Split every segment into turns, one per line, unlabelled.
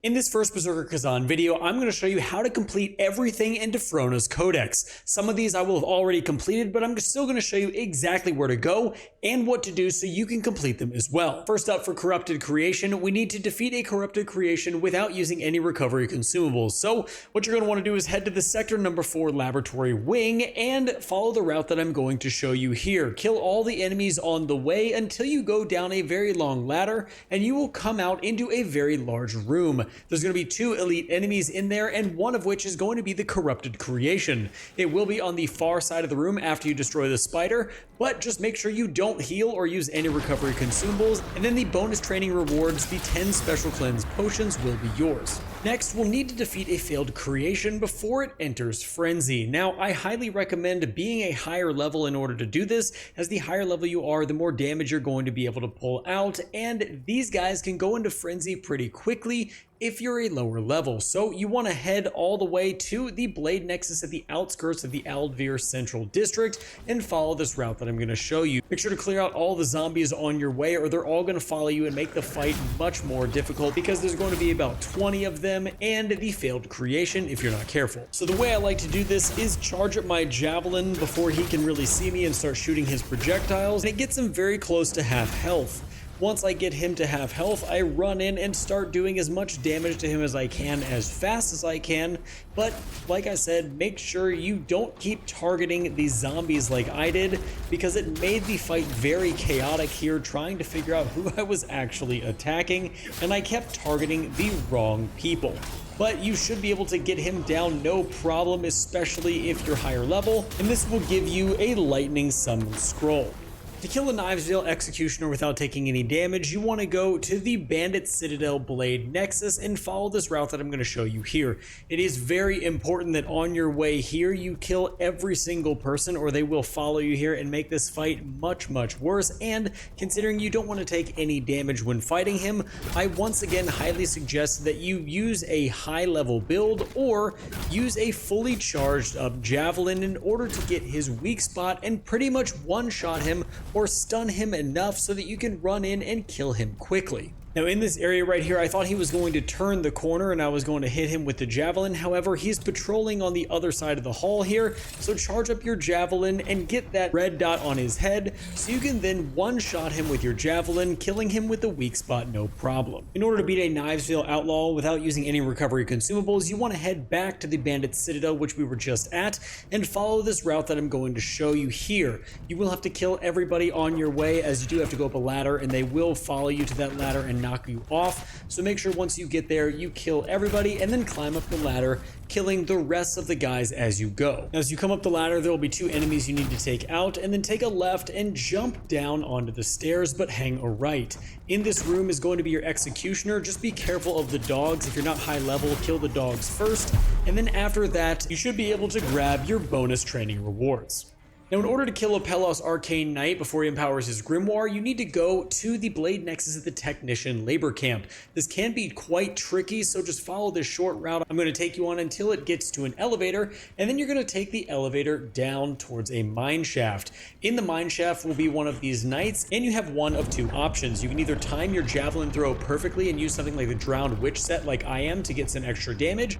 In this First Berserker Khazan video, I'm going to show you how to complete everything in Dephrona's Codex. Some of these I will have already completed, but I'm still going to show you exactly where to go and what to do so you can complete them as well. First up, for Corrupted Creation, we need to defeat a Corrupted Creation without using any recovery consumables. So what you're going to want to do is head to the Sector Number 4 Laboratory Wing and follow the route that I'm going to show you here. Kill all the enemies on the way until you go down a very long ladder and you will come out into a very large room. There's going to be 2 elite enemies in there, and one of which is going to be the Corrupted Creation. It will be on the far side of the room after you destroy the spider, but just make sure you don't heal or use any recovery consumables, and then the bonus training rewards, the 10 special cleanse potions, will be yours. Next, we'll need to defeat a failed creation before it enters Frenzy. Now, I highly recommend being a higher level in order to do this, as the higher level you are, the more damage you're going to be able to pull out, and these guys can go into Frenzy pretty quickly if you're a lower level. So you want to head all the way to the Blade Nexus at the outskirts of the Aldvir Central District and follow this route that I'm going to show you. Make sure to clear out all the zombies on your way, or they're all going to follow you and make the fight much more difficult, because there's going to be about 20 of them and the failed creation if you're not careful. So the way I like to do this is charge up my javelin before he can really see me and start shooting his projectiles, and it gets him very close to half health. Once I get him to half health, I run in and start doing as much damage to him as I can as fast as I can. But like I said, make sure you don't keep targeting these zombies like I did, because it made the fight very chaotic here, trying to figure out who I was actually attacking, and I kept targeting the wrong people. But you should be able to get him down no problem, especially if you're higher level, and this will give you a lightning summon scroll. To kill a Knivesveil Executioner without taking any damage, you want to go to the Bandit Citadel Blade Nexus and follow this route that I'm going to show you here. It is very important that on your way here, you kill every single person, or they will follow you here and make this fight much worse. And considering you don't want to take any damage when fighting him, I once again highly suggest that you use a high level build or use a fully charged up javelin in order to get his weak spot and pretty much one-shot him or stun him enough so that you can run in and kill him quickly. Now in this area right here, I thought he was going to turn the corner and I was going to hit him with the javelin. However, he's patrolling on the other side of the hall here, so charge up your javelin and get that red dot on his head so you can then one-shot him with your javelin, killing him with the weak spot no problem. In order to beat a Knivesveil Outlaw without using any recovery consumables, you want to head back to the Bandit Citadel, which we were just at, and follow this route that I'm going to show you here. You will have to kill everybody on your way, as you do have to go up a ladder, and they will follow you to that ladder and knock you off. So make sure once you get there, you kill everybody and then climb up the ladder, killing the rest of the guys as you go. Now, as you come up the ladder, there will be 2 enemies you need to take out, and then take a left and jump down onto the stairs, but hang a right. In this room is going to be your Executioner. Just be careful of the dogs. If you're not high level, kill the dogs first, and then after that, you should be able to grab your bonus training rewards. Now, in order to kill a Pellos Arcane Knight before he empowers his Grimoire, you need to go to the Blade Nexus at the Technician Labor Camp. This can be quite tricky, so just follow this short route I'm going to take you on until it gets to an elevator, and then you're going to take the elevator down towards a mine shaft. In the mine shaft will be one of these knights, and you have one of 2 options. You can either time your javelin throw perfectly and use something like the Drowned Witch set like I am to get some extra damage,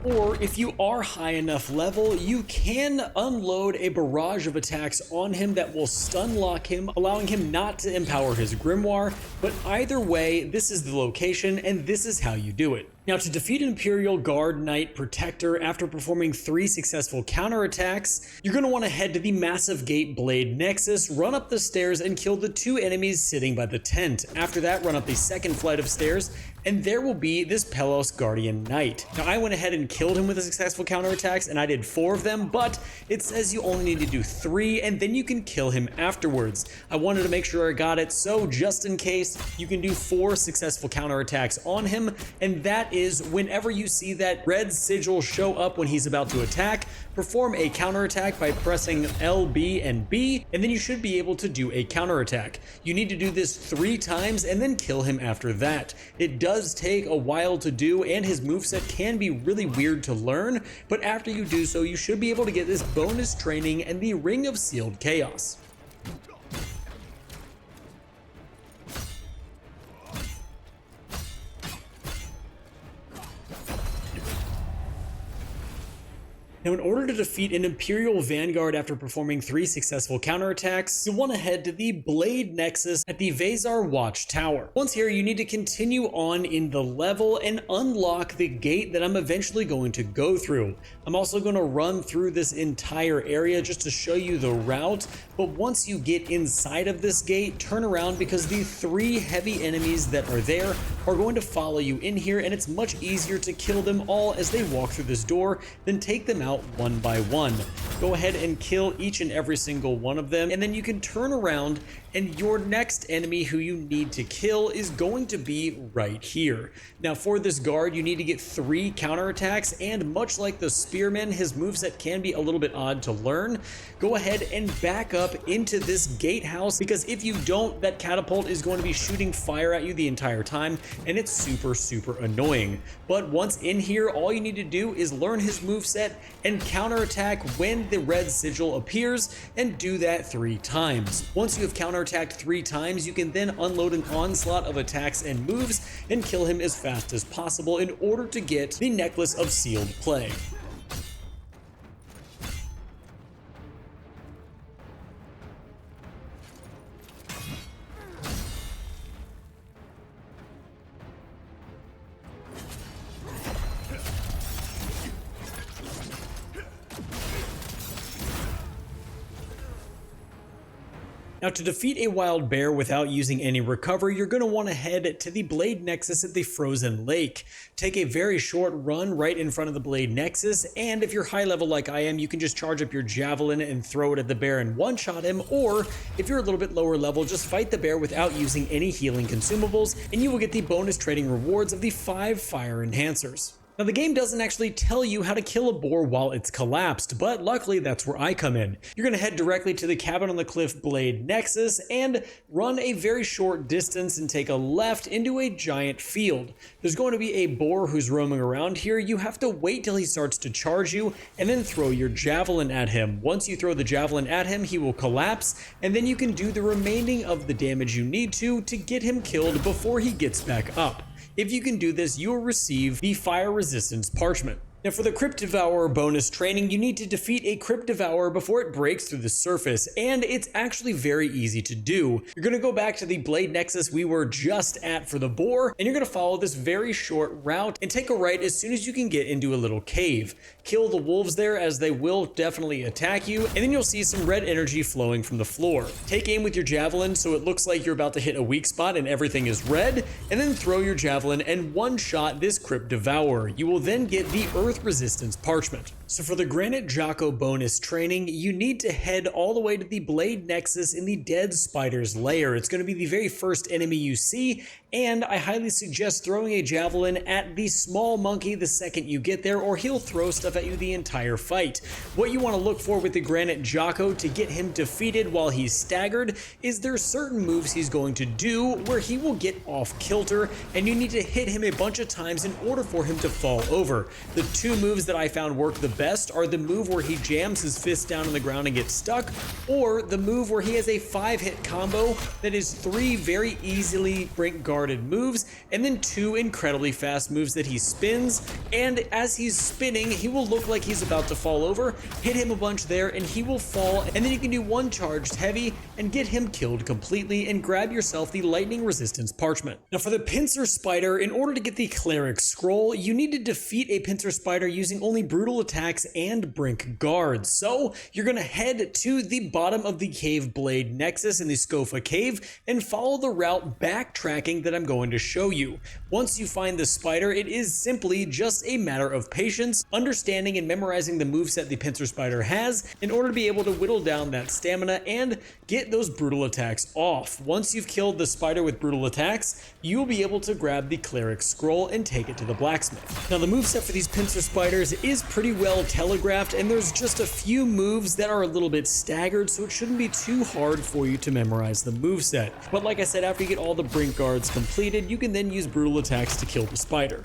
or if you are high enough level, you can unload a barrage of attacks on him that will stun lock him, allowing him not to empower his Grimoire. But either way, this is the location and this is how you do it. Now, to defeat an Imperial Guard Knight Protector after performing 3 successful counterattacks, you're going to want to head to the Massive Gate Blade Nexus, run up the stairs, and kill the 2 enemies sitting by the tent. After that, run up the second flight of stairs, and there will be this Masterless Guardian Knight. Now, I went ahead and killed him with the successful counterattacks, and I did 4 of them, but it says you only need to do 3, and then you can kill him afterwards. I wanted to make sure I got it, so just in case, you can do 4 successful counterattacks on him, and that is whenever you see that red sigil show up when he's about to attack, perform a counterattack by pressing L, B, and B, and then you should be able to do a counterattack. You need to do this 3 times and then kill him after that. It does take a while to do, and his moveset can be really weird to learn, but after you do so, you should be able to get this bonus training and the Ring of Sealed Chaos. Now, in order to defeat an Imperial Vanguard after performing 3 successful counterattacks, you'll want to head to the Blade Nexus at the Vezar Watch Tower. Once here, you need to continue on in the level and unlock the gate that I'm eventually going to go through. I'm also going to run through this entire area just to show you the route, but once you get inside of this gate, turn around because the 3 heavy enemies that are there are going to follow you in here, and it's much easier to kill them all as they walk through this door than take them out one by one. Go ahead and kill each and every single one of them, and then you can turn around and your next enemy who you need to kill is going to be right here. Now, for this guard, you need to get 3 counterattacks, and much like the Spearman, his moveset can be a little bit odd to learn. Go ahead and back up into this gatehouse, because if you don't, that catapult is going to be shooting fire at you the entire time, and it's super annoying. But once in here, all you need to do is learn his moveset and counterattack when the red sigil appears, and do that 3 times. Once you have counterattacked 3 times, you can then unload an onslaught of attacks and moves and kill him as fast as possible in order to get the Necklace of Sealed Plague. Now, to defeat a wild bear without using any recovery, you're going to want to head to the Blade Nexus at the Frozen Lake. Take a very short run right in front of the Blade Nexus, and if you're high level like I am, you can just charge up your javelin and throw it at the bear and one-shot him, or if you're a little bit lower level, just fight the bear without using any healing consumables, and you will get the bonus trading rewards of the 5 fire enhancers. Now, the game doesn't actually tell you how to kill a boar while it's collapsed, but luckily that's where I come in. You're going to head directly to the Cabin on the Cliff Blade Nexus and run a very short distance and take a left into a giant field. There's going to be a boar who's roaming around here. You have to wait till he starts to charge you and then throw your javelin at him. Once you throw the javelin at him, he will collapse, and then you can do the remaining of the damage you need to get him killed before he gets back up. If you can do this, you will receive the Fire Resistance Parchment. Now, for the Crypt Devourer bonus training, you need to defeat a Crypt Devourer before it breaks through the surface, and it's actually very easy to do. You're going to go back to the Blade Nexus we were just at for the boar, and you're going to follow this very short route and take a right as soon as you can get into a little cave. Kill the wolves there, as they will definitely attack you, and then you'll see some red energy flowing from the floor. Take aim with your javelin so it looks like you're about to hit a weak spot and everything is red, and then throw your javelin and one-shot this Crypt Devourer. You will then get the Earth Resistance Parchment. So for the Granite Jocko bonus training, you need to head all the way to the Blade Nexus in the Dead Spider's lair. It's going to be the very first enemy you see, and I highly suggest throwing a javelin at the small monkey the second you get there, or he'll throw stuff at you the entire fight. What you want to look for with the Granite Jocko to get him defeated while he's staggered is there's certain moves he's going to do where he will get off kilter, and you need to hit him a bunch of times in order for him to fall over. The 2 moves that I found work the best are the move where he jams his fist down on the ground and gets stuck, or the move where he has a 5-hit combo that is 3 very easily brink guarded moves, and then 2 incredibly fast moves that he spins, and as he's spinning, he will look like he's about to fall over. Hit him a bunch there and he will fall, and then you can do 1 charged heavy and get him killed completely and grab yourself the Lightning Resistance Parchment. Now, for the Pincer Spider, in order to get the Cleric Scroll, you need to defeat a Pincer Spider using only brutal attacks and brink guards. So you're going to head to the bottom of the Cave Blade Nexus in the Scofa Cave and follow the route backtracking that I'm going to show you. Once you find the spider, it is simply just a matter of patience, understanding and memorizing the moveset the Pincer Spider has in order to be able to whittle down that stamina and get those brutal attacks off. Once you've killed the spider with brutal attacks, you will be able to grab the Cleric Scroll and take it to the blacksmith. Now, the moveset for these Pincer Spiders is pretty well telegraphed, and there's just a few moves that are a little bit staggered, so it shouldn't be too hard for you to memorize the moveset. But like I said, after you get all the brink guards completed, you can then use brutal attacks to kill the spider.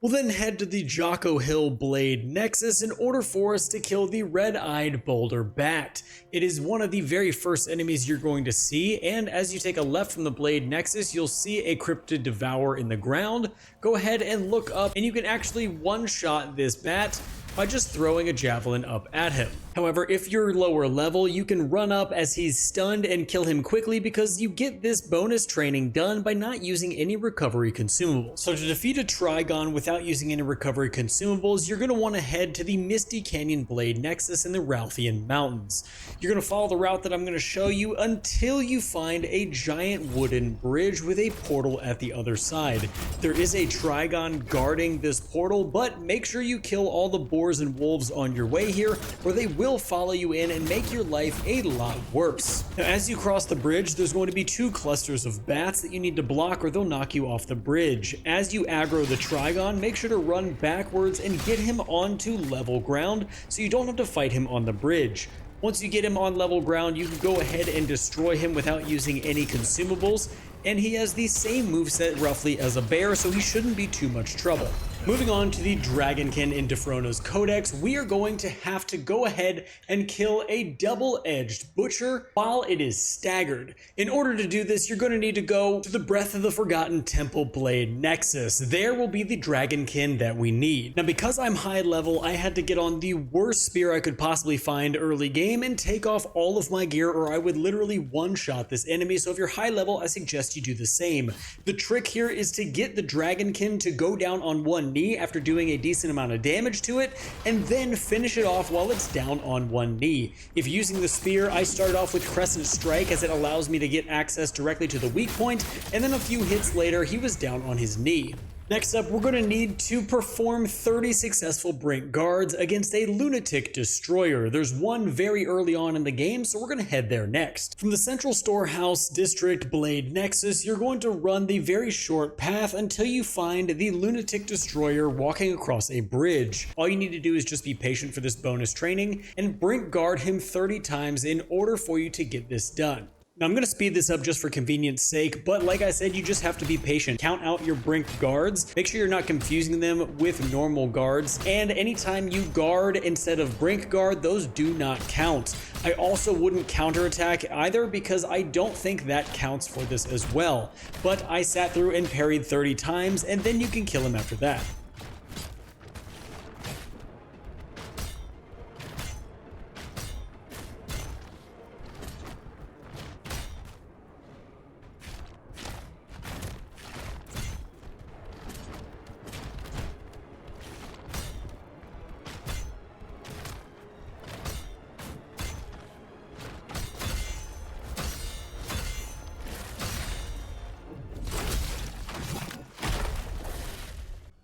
We'll then head to the Jocko Hill Blade Nexus in order for us to kill the Eyed Boulder Bat. It is one of the very first enemies you're going to see, and as you take a left from the Blade Nexus, you'll see a Crypt Devourer in the ground. Go ahead and look up, and you can actually one-shot this bat by just throwing a javelin up at him. However, if you're lower level, you can run up as he's stunned and kill him quickly because you get this bonus training done by not using any recovery consumables. So to defeat a Trygon without using any recovery consumables, you're going to want to head to the Misty Canyon Blade Nexus in the Ralphian Mountains. You're going to follow the route that I'm going to show you until you find a giant wooden bridge with a portal at the other side. There is a Trygon guarding this portal, but make sure you kill all the boars and wolves on your way here, or they will follow you in and make your life a lot worse. Now, as you cross the bridge, there's going to be two clusters of bats that you need to block or they'll knock you off the bridge. As you aggro the Trygon, make sure to run backwards and get him onto level ground so you don't have to fight him on the bridge. Once you get him on level ground, you can go ahead and destroy him without using any consumables, and he has the same moveset roughly as a bear, so he shouldn't be too much trouble. Moving on to the Dragonkin in Dephronia's Codex, we are going to have to go ahead and kill a double-edged butcher while it is staggered. In order to do this, you're going to need to go to the Breath of the Forgotten Temple Blade Nexus. There will be the Dragonkin that we need. Now, because I'm high level, I had to get on the worst spear I could possibly find early game and take off all of my gear, or I would literally one-shot this enemy. So if you're high level, I suggest you do the same. The trick here is to get the Dragonkin to go down on one knee after doing a decent amount of damage to it, and then finish it off while it's down on one knee. If using the spear, I started off with Crescent Strike as it allows me to get access directly to the weak point, and then a few hits later, he was down on his knee. Next up, we're going to need to perform 30 successful Brink Guards against a Lunatic Destroyer. There's one very early on in the game, so we're going to head there next. From the Central Storehouse District Blade Nexus, you're going to run the very short path until you find the Lunatic Destroyer walking across a bridge. All you need to do is just be patient for this bonus training and Brink Guard him 30 times in order for you to get this done. Now, I'm going to speed this up just for convenience sake, but like I said, you just have to be patient. Count out your Brink guards. Make sure you're not confusing them with normal guards. And anytime you guard instead of Brink guard, those do not count. I also wouldn't counterattack either because I don't think that counts for this as well. But I sat through and parried 30 times, and then you can kill him after that.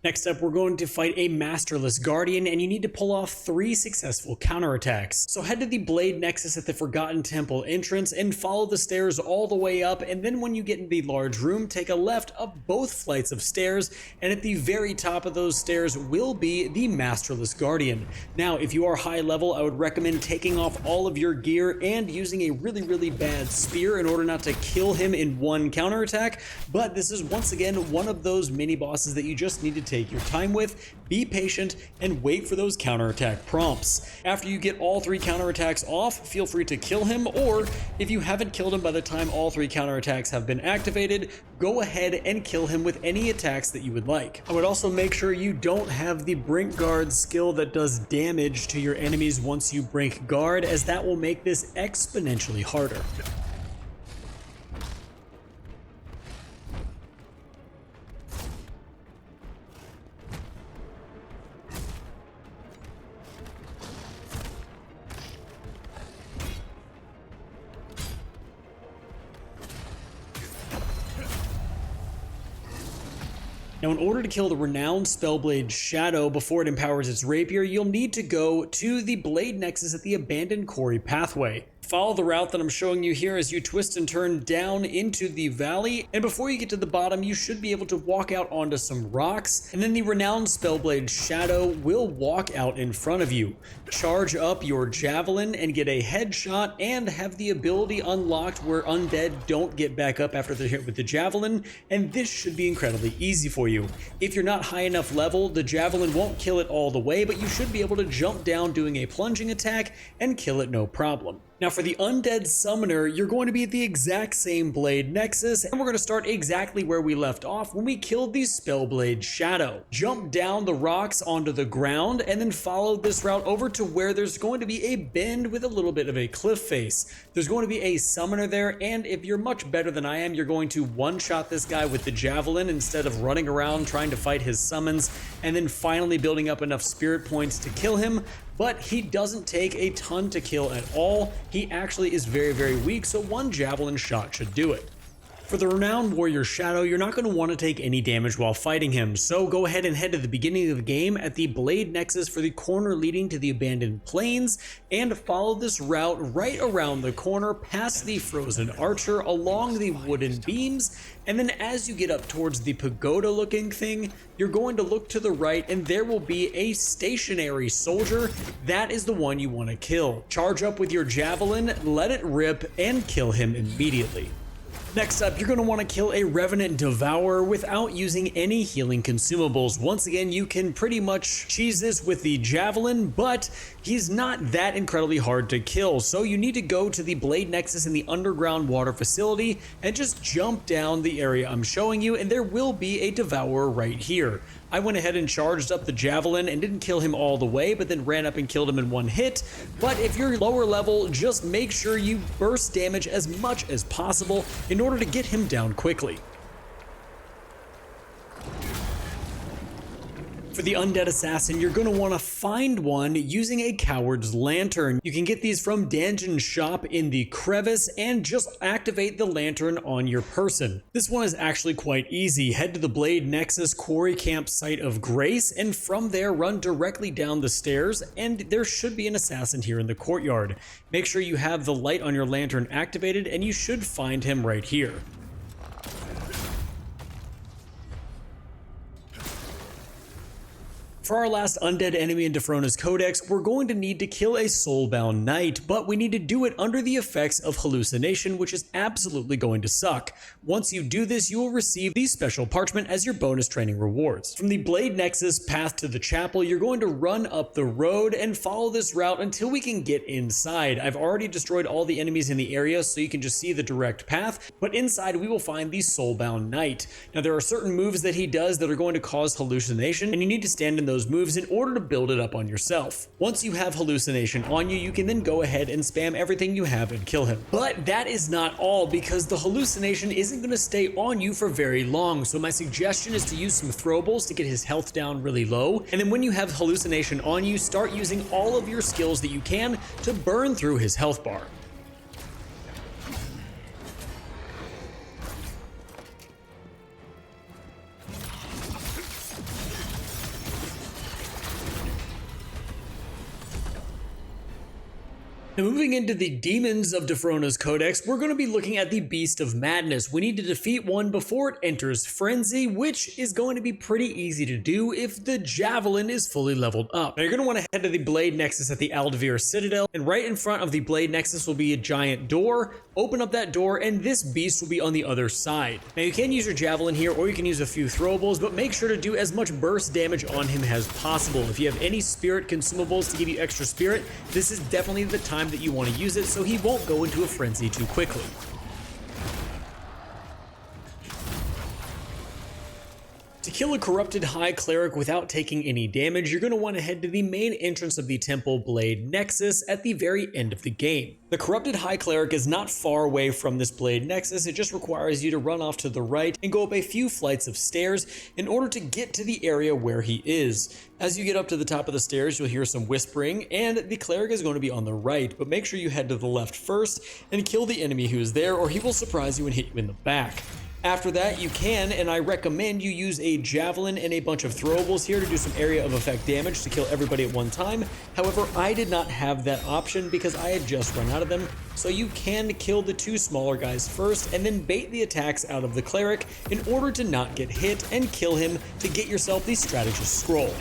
Next up, we're going to fight a Masterless Guardian, and you need to pull off 3 successful counterattacks. So head to the Blade Nexus at the Forgotten Temple entrance and follow the stairs all the way up, and then when you get in the large room, take a left up both flights of stairs, and at the very top of those stairs will be the Masterless Guardian. Now, if you are high level, I would recommend taking off all of your gear and using a really bad spear in order not to kill him in one counterattack, but this is once again one of those mini bosses that you just need to take your time with, be patient, and wait for those counterattack prompts. After you get all 3 counterattacks off, feel free to kill him, or if you haven't killed him by the time all 3 counterattacks have been activated, go ahead and kill him with any attacks that you would like. I would also make sure you don't have the Brink Guard skill that does damage to your enemies once you Brink Guard, as that will make this exponentially harder. Now, in order to kill the renowned Spellblade Shadow before it empowers its rapier, you'll need to go to the Blade Nexus at the Abandoned Quarry Pathway. Follow the route that I'm showing you here as you twist and turn down into the valley, and before you get to the bottom you should be able to walk out onto some rocks, and then the renowned Spellblade Shadow will walk out in front of you. Charge up your javelin and get a headshot, and have the ability unlocked where undead don't get back up after they're hit with the javelin, and this should be incredibly easy for you. If you're not high enough level, the javelin won't kill it all the way, but you should be able to jump down doing a plunging attack and kill it no problem. Now for the Undead Summoner, you're going to be at the exact same Blade Nexus, and we're going to start exactly where we left off when we killed the Spellblade Shadow. Jump down the rocks onto the ground, and then follow this route over to where there's going to be a bend with a little bit of a cliff face. There's going to be a summoner there, and if you're much better than I am, you're going to one-shot this guy with the javelin instead of running around trying to fight his summons, and then finally building up enough spirit points to kill him. But he doesn't take a ton to kill at all. He actually is very, very weak, so one javelin shot should do it. For the Renowned Warrior Shadow, you're not going to want to take any damage while fighting him, so go ahead and head to the beginning of the game at the Blade Nexus for the corner leading to the Abandoned Plains, and follow this route right around the corner past the Frozen Archer along the wooden beams, and then as you get up towards the pagoda looking thing, you're going to look to the right and there will be a stationary soldier. That is the one you want to kill. Charge up with your javelin, let it rip, and kill him immediately. Next up, you're going to want to kill a Revenant Devourer without using any healing consumables. Once again, you can pretty much cheese this with the javelin, but he's not that incredibly hard to kill. So you need to go to the Blade Nexus in the underground water facility and just jump down the area I'm showing you, and there will be a Devourer right here. I went ahead and charged up the javelin and didn't kill him all the way, but then ran up and killed him in one hit. But if you're lower level, just make sure you burst damage as much as possible in order to get him down quickly. For the Undead Assassin, you're going to want to find one using a Coward's Lantern. You can get these from Dungeon Shop in the Crevice and just activate the lantern on your person. This one is actually quite easy. Head to the Blade Nexus Quarry Camp Site of Grace, and from there run directly down the stairs, and there should be an assassin here in the courtyard. Make sure you have the light on your lantern activated, and you should find him right here. For our last undead enemy in Dephrona's Codex, we're going to need to kill a Soulbound Knight, but we need to do it under the effects of hallucination, which is absolutely going to suck. Once you do this, you will receive the special parchment as your bonus training rewards. From the Blade Nexus path to the chapel, you're going to run up the road and follow this route until we can get inside. I've already destroyed all the enemies in the area, so you can just see the direct path, but inside we will find the Soulbound Knight. Now there are certain moves that he does that are going to cause hallucination, and you need to stand in those moves in order to build it up on yourself. Once you have hallucination on you, you can then go ahead and spam everything you have and kill him. But that is not all, because the hallucination isn't going to stay on you for very long, so my suggestion is to use some throwables to get his health down really low, and then when you have hallucination on you, start using all of your skills that you can to burn through his health bar. Now moving into the Demons of Dephona's Codex, we're going to be looking at the Beast of Madness. We need to defeat one before it enters Frenzy, which is going to be pretty easy to do if the Javelin is fully leveled up. Now you're going to want to head to the Blade Nexus at the Aldavir Citadel, and right in front of the Blade Nexus will be a giant door. Open up that door and this beast will be on the other side. Now you can use your Javelin here, or you can use a few throwables, but make sure to do as much burst damage on him as possible. If you have any spirit consumables to give you extra spirit, this is definitely the time that you want to use it so he won't go into a frenzy too quickly. To kill a corrupted High Cleric without taking any damage, you're going to want to head to the main entrance of the Temple Blade Nexus at the very end of the game. The corrupted High Cleric is not far away from this Blade Nexus. It just requires you to run off to the right and go up a few flights of stairs in order to get to the area where he is. As you get up to the top of the stairs, you'll hear some whispering, and the Cleric is going to be on the right, but make sure you head to the left first and kill the enemy who is there, or he will surprise you and hit you in the back. After that, you can, and I recommend you use a javelin and a bunch of throwables here to do some area of effect damage to kill everybody at one time. However, I did not have that option because I had just run out of them, so you can kill the two smaller guys first and then bait the attacks out of the Cleric in order to not get hit and kill him to get yourself the Strategist Scroll.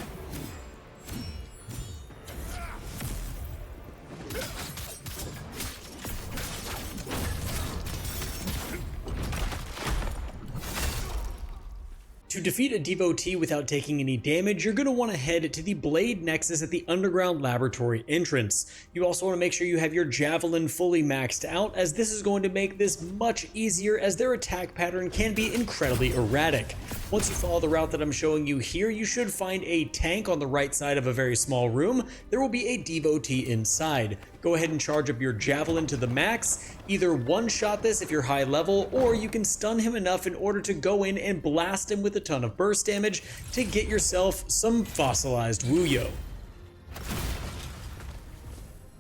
To defeat a Devotee without taking any damage, you're going to want to head to the Blade Nexus at the Underground Laboratory entrance. You also want to make sure you have your Javelin fully maxed out, as this is going to make this much easier, as their attack pattern can be incredibly erratic. Once you follow the route that I'm showing you here, you should find a tank on the right side of a very small room. There will be a Devotee inside. Go ahead and charge up your Javelin to the max. Either one-shot this if you're high level, or you can stun him enough in order to go in and blast him with a ton of burst damage to get yourself some fossilized Wuyo.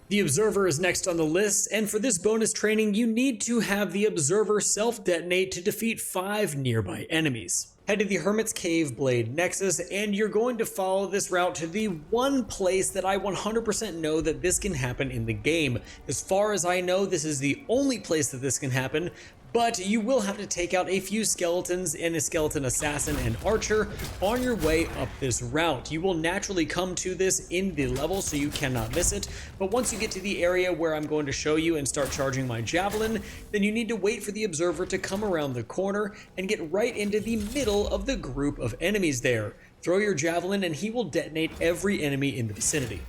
The Observer is next on the list, and for this bonus training, you need to have the Observer self-detonate to defeat 5 nearby enemies. Head to the Hermit's Cave Blade Nexus, and you're going to follow this route to the one place that I 100% know that this can happen in the game. As far as I know, this is the only place that this can happen, but you will have to take out a few skeletons and a skeleton assassin and archer on your way up this route. You will naturally come to this in the level, so you cannot miss it, but once you get to the area where I'm going to show you and start charging my javelin, then you need to wait for the Observer to come around the corner and get right into the middle of the group of enemies there. Throw your javelin and he will detonate every enemy in the vicinity.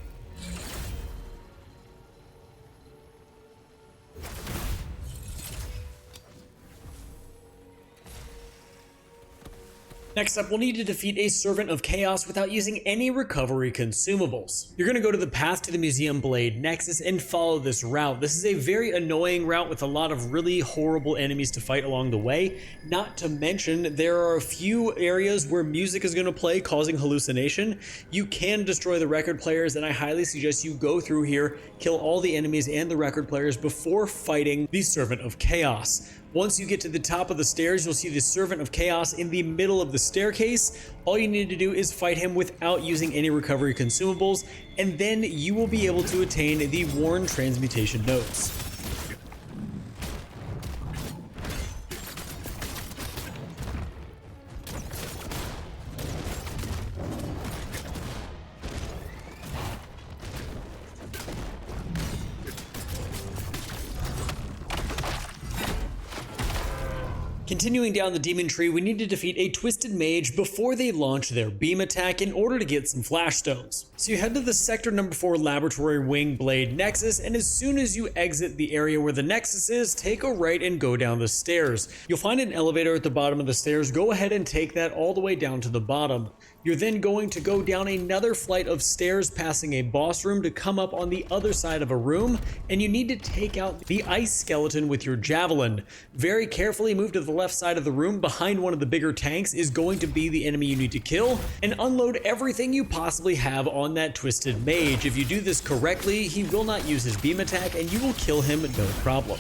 Next up, we'll need to defeat a Servant of Chaos without using any recovery consumables. You're going to go to the Path to the Museum Blade Nexus and follow this route. This is a very annoying route with a lot of really horrible enemies to fight along the way. Not to mention, there are a few areas where music is going to play, causing hallucination. You can destroy the record players, and I highly suggest you go through here, kill all the enemies and the record players before fighting the Servant of Chaos. Once you get to the top of the stairs, you'll see the Servant of Chaos in the middle of the staircase. All you need to do is fight him without using any recovery consumables, and then you will be able to attain the Worn Transmutation Notes. Continuing down the demon tree, we need to defeat a Twisted Mage before they launch their beam attack in order to get some flash stones. So you head to the Sector Number 4 Laboratory Wing Blade Nexus, and as soon as you exit the area where the Nexus is, take a right and go down the stairs. You'll find an elevator at the bottom of the stairs. Go ahead and take that all the way down to the bottom. You're then going to go down another flight of stairs, passing a boss room to come up on the other side of a room, and you need to take out the ice skeleton with your javelin. Very carefully move to the left side of the room. Behind one of the bigger tanks is going to be the enemy you need to kill, and unload everything you possibly have on that Twisted Mage. If you do this correctly, he will not use his beam attack, and you will kill him no problem.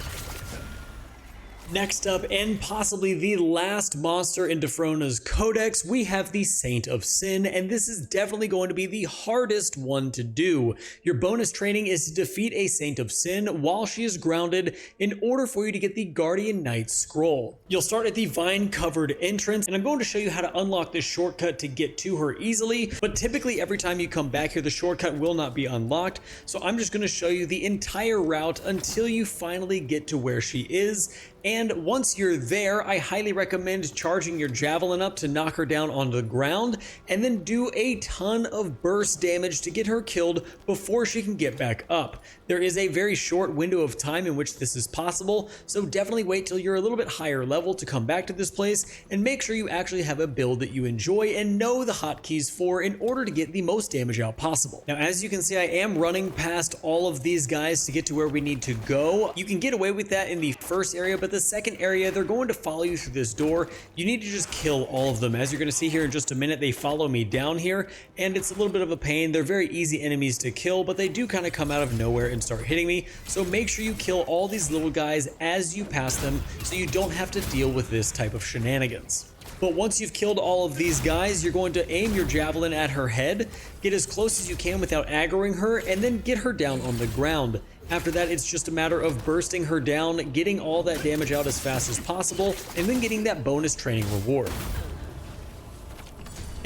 Next up, and possibly the last monster in Dephrona's Codex, we have the Saint of Sin, and this is definitely going to be the hardest one to do. Your bonus training is to defeat a Saint of Sin while she is grounded in order for you to get the Guardian Knight Scroll. You'll start at the vine-covered entrance, and I'm going to show you how to unlock this shortcut to get to her easily, but typically every time you come back here, the shortcut will not be unlocked, so I'm just going to show you the entire route until you finally get to where she is. And once you're there, I highly recommend charging your javelin up to knock her down onto the ground, and then do a ton of burst damage to get her killed before she can get back up. There is a very short window of time in which this is possible, so definitely wait till you're a little bit higher level to come back to this place, and make sure you actually have a build that you enjoy and know the hotkeys for in order to get the most damage out possible. Now, as you can see, I am running past all of these guys to get to where we need to go. You can get away with that in the first area, but the the second area, they're going to follow you through this door. You need to just kill all of them. As you're going to see here in just a minute, they follow me down here, and it's a little bit of a pain. They're very easy enemies to kill, but they do kind of come out of nowhere and start hitting me. So make sure you kill all these little guys as you pass them so you don't have to deal with this type of shenanigans. But once you've killed all of these guys, you're going to aim your javelin at her head, get as close as you can without aggroing her, and then get her down on the ground. After that, it's just a matter of bursting her down, getting all that damage out as fast as possible, and then getting that bonus training reward.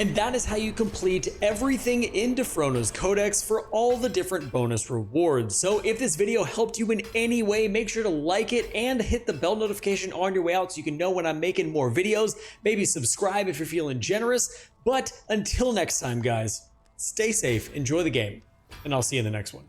And that is how you complete everything in Dephrona's Codex for all the different bonus rewards. So if this video helped you in any way, make sure to like it and hit the bell notification on your way out so you can know when I'm making more videos. Maybe subscribe if you're feeling generous. But until next time, guys, stay safe, enjoy the game, and I'll see you in the next one.